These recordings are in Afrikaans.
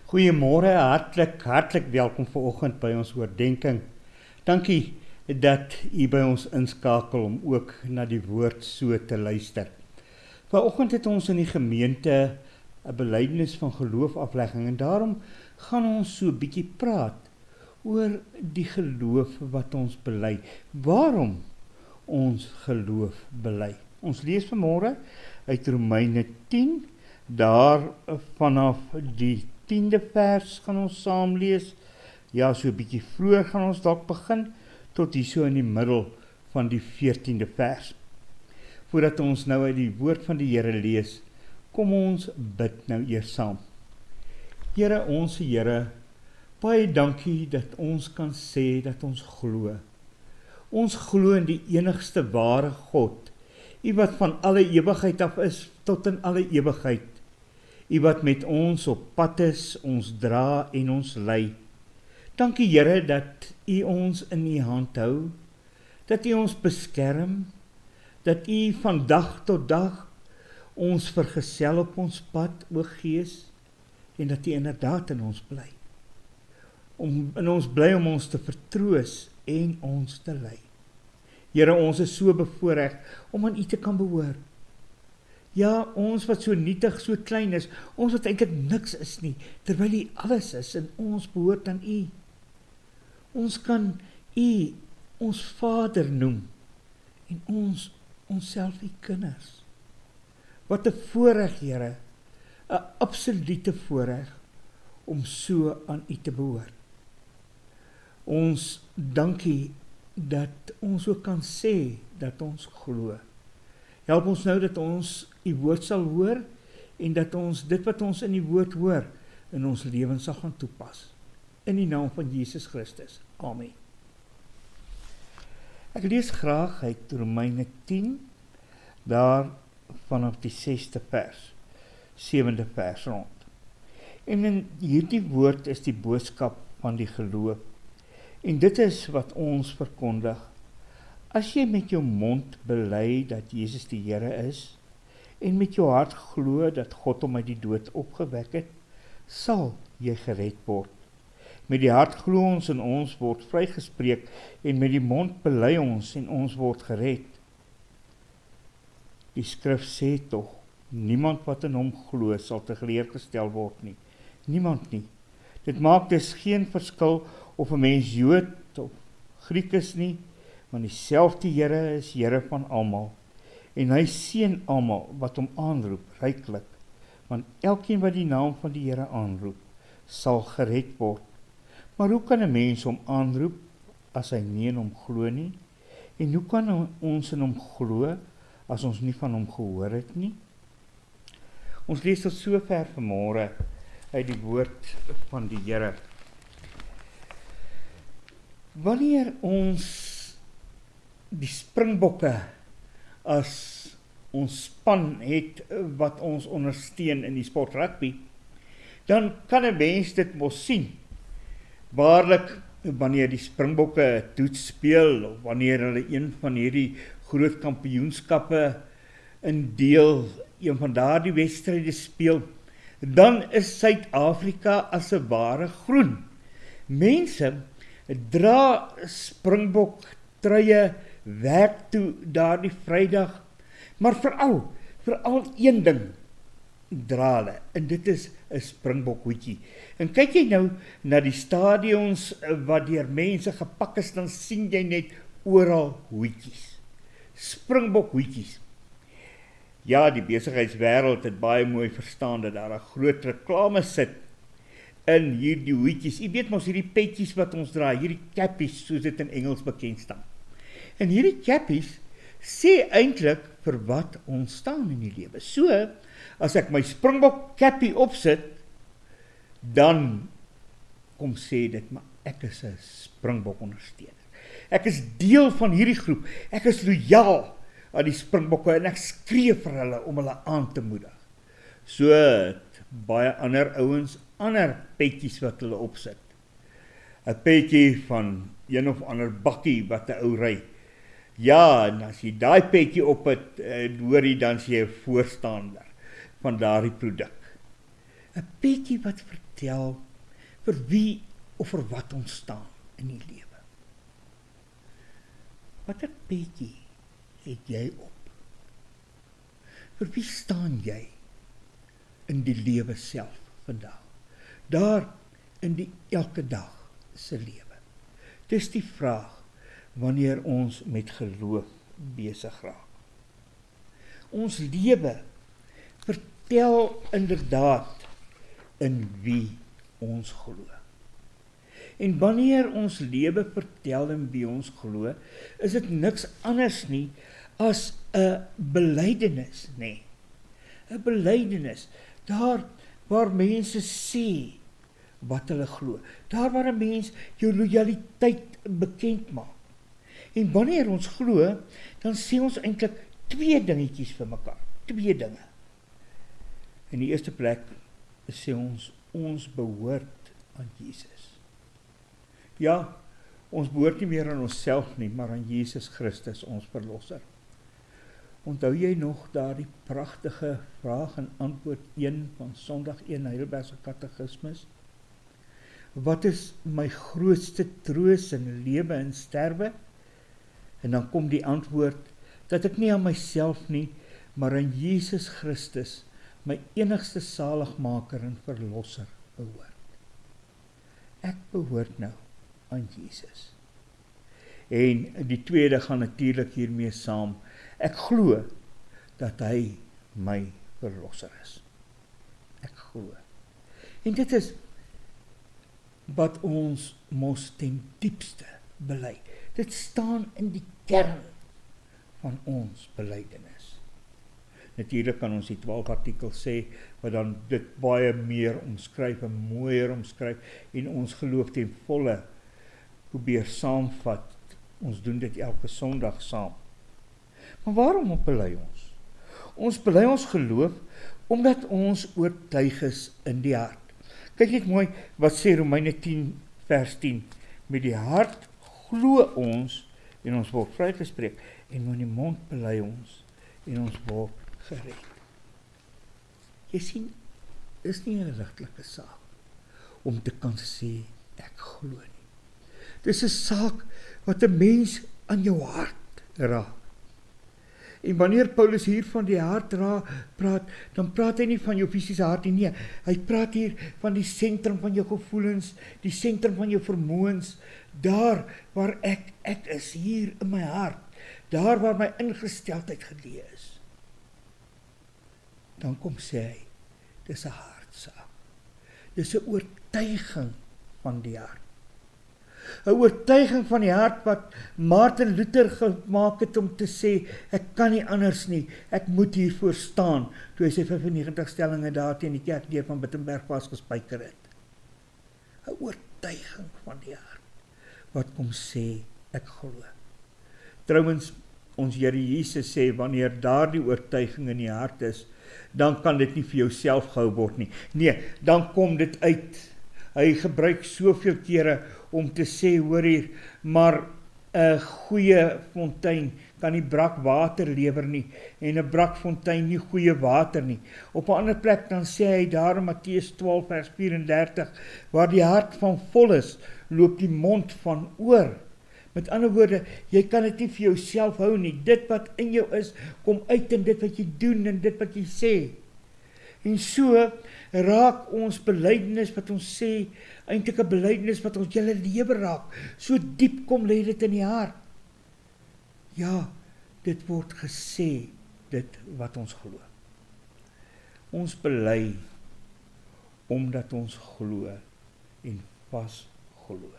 Goeiemôre, hartlik welkom vanoggend by ons oordenking. Dankie dat u by ons inskakel om ook na die woord so te luister. Vanoggend het ons in die gemeente 'n belydenis van geloof aflegging en daarom gaan ons so 'n bietjie praat oor die geloof wat ons bely. Waarom ons geloof bely? Ons lees vanmôre uit Romeine 10, daar vanaf die 10de vers gaan ons saam lees. Ja, so 'n bietjie vroeër gaan ons dalk begin, tot hier so in die middel van die 14de vers. Voordat ons nou uit die woord van die Here lees, kom ons bid nou eers saam. Here, ons Here, baie dankie dat ons kan sê dat ons glo. Ons glo in die enigste ware God, U wat van alle ewigheid af is tot in alle ewigheid. U wat met ons op pad is, ons dra en ons lei. Dankie Here dat U ons in U hand hou, dat U ons beskerm, dat U van dag tot dag ons vergesel op ons pad, o Gees, en dat U inderdaad in ons bly. In ons bly om ons te vertroos en ons te lei. Here, ons is so bevoorreg om aan U te kan behoort. Ja, ons wat so nietig, so klein is, ons wat eintlik niks is nie, terwyl U alles is en ons behoort aan U. Ons kan U ons Vader noem en ons onsself U kinders. Wat 'n voorreg, Here, 'n absolute voorreg om so aan U te behoort. Ons dankie dat ons ook kan sê dat ons glo. Help ons nou dat ons U woord sal hoor en dat ons dit wat ons in die woord hoor in ons lewens sal gaan toepas. In die naam van Jesus Christus. Amen. Ek lees graag uit Romeine 10, daar vanaf die 6de vers, 7de vers rond. En in hierdie woord is die boodskap van die geloof. En dit is wat ons verkondig. As jy met jou mond bely dat Jesus die Here is, en met jou hart glo dat God hom uit die dood opgewek het, sal jy gered word. Met die hart glo ons en ons word vrygespreek, en met die mond bely ons en ons word gered. Die skrif sê tog, niemand wat in hom glo sal teleurgestel word nie. Niemand nie. Dit maak dus geen verskil of 'n mens Jood of Griek is nie, want dieselfde Here is Here van almal, en hy seën almal wat hom aanroep ryklik, want elkeen wat die naam van die Here aanroep, sal gered word. Maar hoe kan 'n mens hom aanroep as hy nie in hom glo nie? En hoe kan ons in hom glo as ons nie van hom gehoor het nie? Ons lees tot sover vanmôre uit die woord van die Here. Wanneer ons die Springbokke as ons span het wat ons ondersteun in die sport rugby, dan kan 'n mens dit mos sien. Waarlik, wanneer die Springbokke toets speel, of wanneer hulle een van hierdie groot kampioenskappe in deel, een van daardie wedstryde speel, dan is Suid-Afrika as 'n ware groen. Mense dra Springbok truie werk toe daardie Vrydag, maar veral een ding dra hulle, en dit is 'n Springbok hoedjie. En kyk jy nou na die stadions wat deur mense gepak is, dan sien jy net oral hoedjies. Springbok hoedjies. Ja, die besigheidswêreld het baie mooi verstaan dat daar 'n groot reklame sit in hierdie hoedjies. Jy weet mos hierdie petjies wat ons dra, hierdie cappies soos dit in Engels bekend staan. En hierdie cappies sê eintlik vir wat ons staan in die lewe. So, as ek my Springbok cappie opsit, dan kom sê dit, maar ek is 'n Springbok ondersteuner. Ek is deel van hierdie groep. Ek is lojaal aan die Springbokke en ek skree vir hulle om hulle aan te moedig. So het baie ander ouens ander petjies wat hulle opsit. 'n Petjie van een of ander bakkie wat 'n ou ry. Ja, en as jy daai petjie op het, hoor jy dan sê jy 'n voorstander van daardie produk. 'n Petjie wat vertel vir wie of vir wat ons staan in die lewe. Watter petjie het jy op? Vir wie staan jy in die lewe self vandag? Daar in die elke dag se lewe. Dis die vraag wanneer ons met geloof besig raak. Ons lewe vertel inderdaad in wie ons glo. En wanneer ons lewe vertel in wie ons glo, is dit niks anders nie as 'n belydenis, nee. 'n Belydenis, daar waar mense sê wat hulle glo, daar waar 'n mens jou lojaliteit bekend maak. En wanneer ons glo, dan sê ons eintlik twee dingetjies vir mekaar, twee dinge. In die eerste plek sê ons behoort aan Jesus. Ja, ons behoort nie meer aan onsself nie, maar aan Jesus Christus, ons verlosser. Onthou jy nog daardie pragtige vraag en antwoord 1 van Sondag 1 Heidelbergse Katekismus? Wat is my grootste troos in lewe en sterwe? En dan kom die antwoord, dat ek nie aan myself nie, maar aan Jesus Christus, my enigste saligmaker en verlosser behoort. Ek behoort nou aan Jesus. En die tweede gaan natuurlik hiermee saam. Ek glo dat hy my verlosser is. Ek glo. En dit is wat ons mos ten diepste bely. Dit staan in die kern van ons belydenis. Natuurlik kan ons die 12 artikels sê, wat dan dit baie meer omskryf en mooier omskryf, en ons geloof ten volle probeer saamvat. Ons doen dit elke Sondag saam. Maar waarom bely ons? Ons bely ons geloof, omdat ons oortuig is in die hart. Kyk net mooi, wat sê Romeine 10 vers 10. Met die hart glo ons, en ons word vrygespreek, en met die mond bely ons, en ons word gered. Jy sien, is nie 'n ligtelike saak, om te kan sê, ek glo nie. Dis 'n saak, wat 'n mens aan jou hart raak. En wanneer Paulus hier van die hart praat, dan praat hy nie van jou fisiese hart nie, nee. Hy praat hier van die sentrum van jou gevoelens, die sentrum van jou vermoëns, daar waar ek is, hier in my hart, daar waar my ingesteldheid geleë is. Dan kom sê hy, dis 'n hartsaak. Dis 'n oortuiging van die hart. 'n Oortuiging van die hart wat Martin Luther gemaak het om te sê, ek kan nie anders nie, ek moet hiervoor staan, toe hy sy 95 stellinge daar teen die kerkdeur van Wittenberg vasgespijker het. 'n Oortuiging van die hart, wat kom sê, ek glo. Trouwens, ons Here Jesus sê, wanneer daardie oortuiging in die hart is, dan kan dit nie vir jouself gehou word nie. Nee, dan kom dit uit. Hy gebruik soveel kere om te sê, hoor hier, maar 'n goeie fontein kan nie brak water lewer nie, en 'n brakfontein nie goeie water nie. Op 'n ander plek dan sê hy daar in Matteus 12 vers 34, waar die hart van vol is, loop die mond van oor. Met ander woorde, jy kan dit nie vir jouself hou nie. Dit wat in jou is, kom uit in dit wat jy doen en dit wat jy sê. En so raak ons belydenis wat ons sê, eintlik 'n belydenis wat ons hele lewe raak. So diep kom lê dit in die hart. Ja, dit word gesê, dit wat ons glo. Ons bely omdat ons glo en vas glo.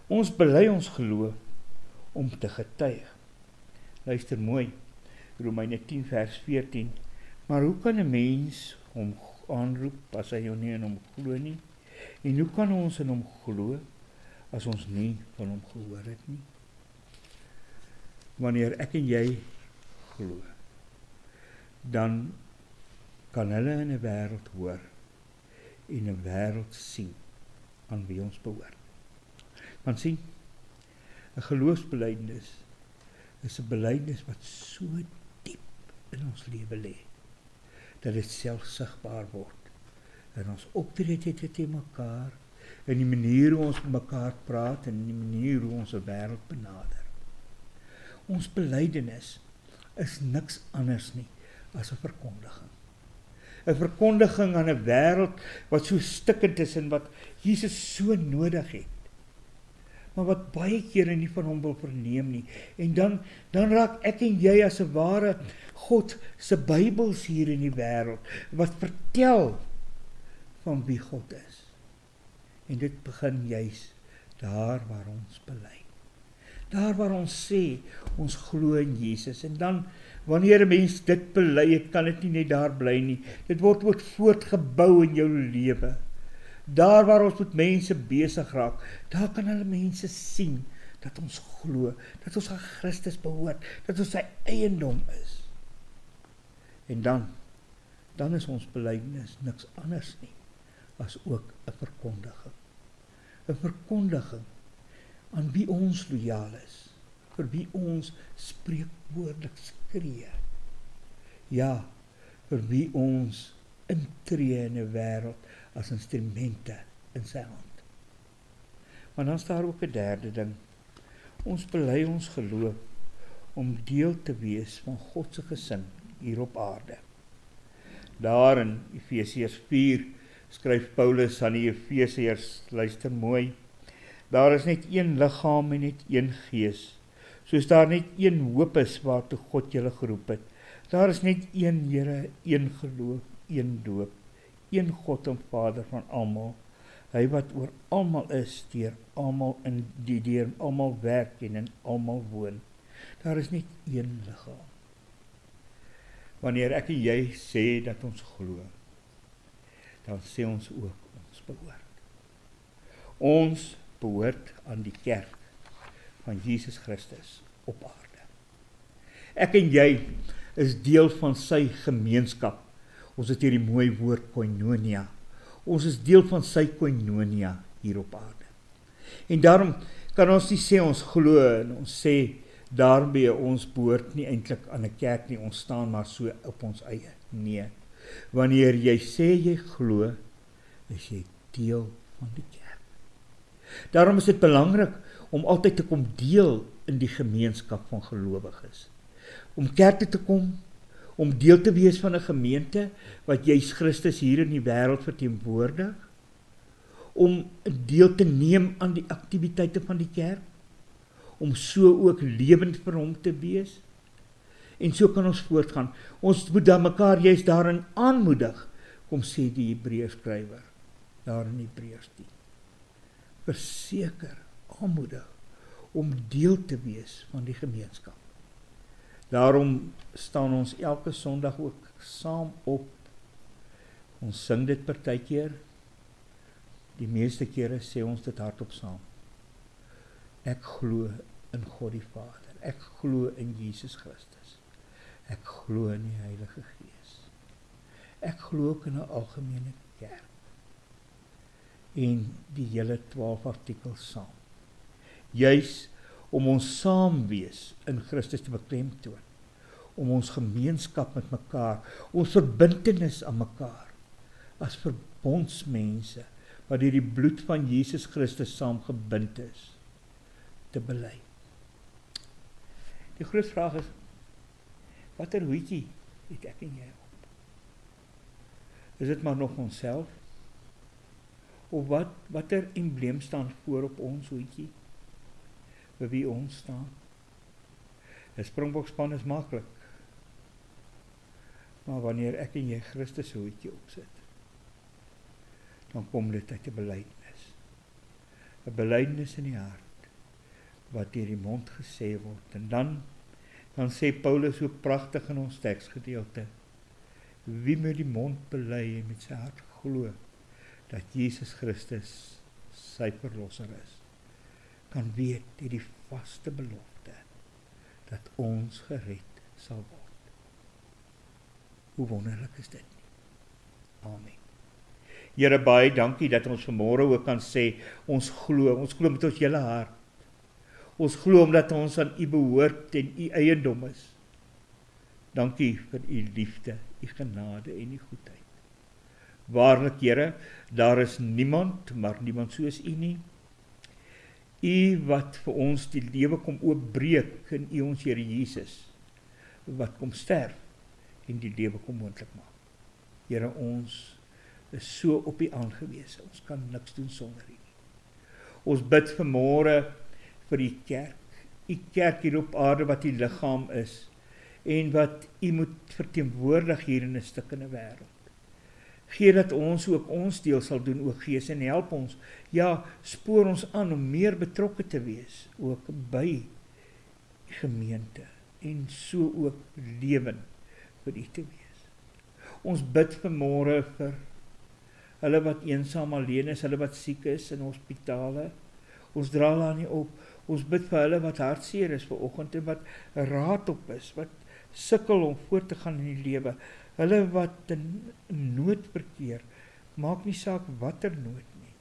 Ons bely ons geloof om te getuig. Luister mooi, Romeine 10 vers 14. Maar hoe kan 'n mens hom aanroep as hy jou nie in hom glo nie? En hoe kan ons in hom glo as ons nie van hom gehoor het nie? Wanneer ek en jy glo, dan kan hulle in 'n wêreld hoor en 'n wêreld sien aan wie ons behoort. Want sien, 'n geloofsbelydenis is 'n belydenis wat so diep in ons lewe lê, dat dit self sigbaar word in ons optrede teen mekaar, in die manier hoe ons met mekaar praat, en in die manier hoe ons die wêreld benader. Ons belydenis is niks anders nie as 'n verkondiging. 'n Verkondiging aan 'n wêreld wat so stikkend is en wat Jesus so nodig het, maar wat baie kere nie van hom wil verneem nie. En dan raak ek en jy as 'n ware God se Bybels hier in die wêreld, wat vertel van wie God is. En dit begin juis daar waar ons bely. Daar waar ons sê, ons glo in Jesus. En dan, wanneer 'n mens dit bely het, kan dit nie net daar bly nie. Dit word ook voortgebou in jou lewe. Daar waar ons met mense besig raak, daar kan hulle mense sien dat ons glo, dat ons aan Christus behoort, dat ons sy eiendom is. En dan is ons belydenis niks anders nie as ook 'n verkondiging. 'n Verkondiging aan wie ons lojaal is, vir wie ons spreekwoordelik skree. Ja, vir wie ons intree in 'n wêreld as instrumente in sy hand. Maar dan is daar ook 'n derde ding. Ons bely ons geloof om deel te wees van God se gesin hier op aarde. Daar in Efesiërs 4 skryf Paulus aan die Efesiërs, luister mooi, daar is net een liggaam en net een gees, soos daar net een hoop is waartoe God julle geroep het. Daar is net een Here, een geloof, een doop, een God en Vader van almal, hy wat oor almal is, deur almal werk en in almal woon. Daar is net een liggaam. Wanneer ek en jy sê dat ons glo, dan sê ons ook ons behoort. Ons behoort aan die kerk van Jesus Christus op aarde. Ek en jy is deel van sy gemeenskap. Ons het hier die mooi woord koinonia. Ons is deel van sy koinonia hier op aarde. En daarom kan ons nie sê ons glo en ons sê daarmee ons behoort nie eintlik aan 'n kerk nie, ons staan maar so op ons eie. Nee. Wanneer jy sê jy glo, is jy deel van die kerk. Daarom is dit belangrik om altyd te kom deel in die gemeenskap van gelowiges. Om kerk toe te kom, om deel te wees van 'n gemeente wat juis Christus hier in die wêreld verteenwoordig, om deel te neem aan die aktiwiteite van die kerk, om so ook lewend vir hom te wees. En so kan ons voortgaan. Ons moet dan mekaar juist daarin aanmoedig, kom sê die Hebreërs skrywer, daar in Hebreërs 10. Verseker, aanmoedig, om deel te wees van die gemeenskap. Daarom staan ons elke Sondag ook saam op. Ons sing dit partykeer, die meeste kere sê ons dit hardop saam. Ek glo in God die Vader, ek glo in Jesus Christus, ek glo in die Heilige Gees, ek glo ook in 'n algemene kerk, en die hele 12 artikels saam. Juis om ons saam wees in Christus te beklemtoon, om ons gemeenskap met mekaar, ons verbintenis aan mekaar, as verbondsmense, wat deur die bloed van Jesus Christus saamgebind is, te bely. Die groot vraag is, watter hoedjie het ek en jy op? Is dit maar nog onsself? Of watter embleem staan voor op ons hoedjie? Vir wie ons staan? 'n Springbokspan is maklik. Maar wanneer ek en jy Christus se hoedjie opsit, dan kom dit uit 'n belydenis. 'n Belydenis in die hart, wat deur die mond gesê word. En dan sê Paulus so pragtig in ons teksgedeelte, wie met die mond bely en met sy hart glo, dat Jesus Christus sy verlosser is, kan weet deur die vaste belofte, dat ons gered sal word. Hoe wonderlik is dit nie? Amen. Here, baie dankie dat ons vanmôre ook kan sê, ons glo met ons hele hart. Ons glo omdat ons aan U behoort en U eiendom is. Dankie vir U liefde, U genade en U goedheid. Waarlik, Here, daar is niemand, maar niemand soos U nie. U wat vir ons die lewe kom oopbreek in U ons Here Jesus, wat kom sterf en die lewe kom moontlik maak. Here, ons is so op U aangewese, ons kan niks doen sonder U. Ons bid vanmôre vir U kerk hier op aarde wat U liggaam is, en wat U moet verteenwoordig hier in 'n stikkende wêreld. Gee dat ons ook ons deel sal doen, o Gees, en help ons, ja, spoor ons aan om meer betrokke te wees, ook by die gemeente, en so ook lewend vir U te wees. Ons bid vanmôre vir hulle wat eensaam alleen is, hulle wat siek is in hospitale. Ons dra hulle aan U op. Ons bid vir hulle wat hartseer is vanoggend en wat raad op is, wat sukkel om voort te gaan in die lewe. Hulle wat in nood verkeer, maak nie saak watter nood nie.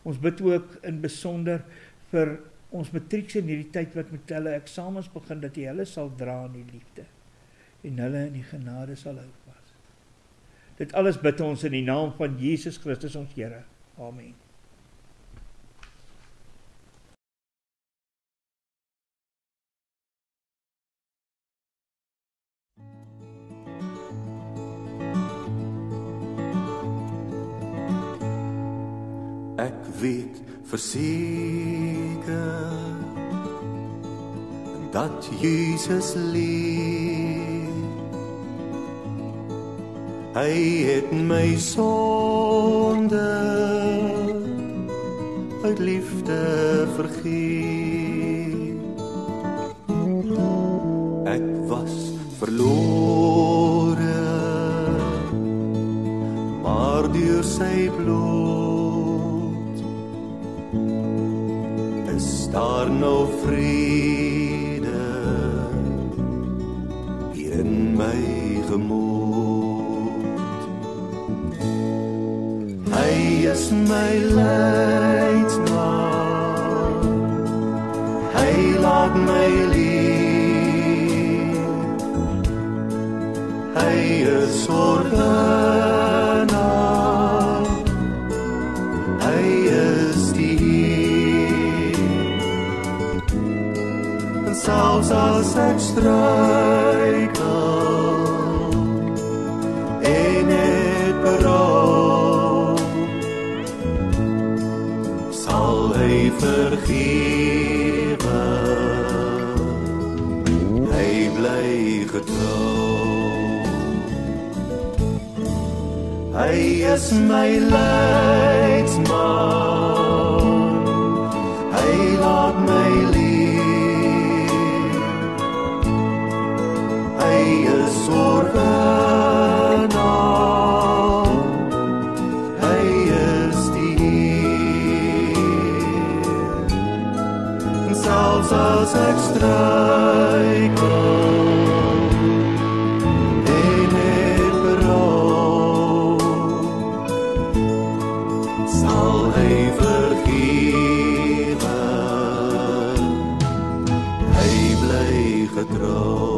Ons bid ook in besonder vir ons matriekse in hierdie tyd wat met hulle eksamens begin, dat U hulle sal dra in die liefde en hulle in die genade sal hou vas. Dit alles bid ons in die naam van Jesus Christus ons Here. Amen. Ek weet verseker dat Jesus leef. Hy het my sonde uit liefde vergeef. Ek was verlore, maar deur sy bloed is daar nou vrede hier in my gemoed. Hy is my leidsman, hy laat my leef, hy is ordenaar, hy is die Heer. En selfs as ek struikel en het berou, sal hy vergewe, hy bly getrou. Hy is my leidsman, hy laat my leef, hy is ordenaar, hy is die Heer. En selfs as ek struikel en het berou, sal hy vergewe, hy bly getrou.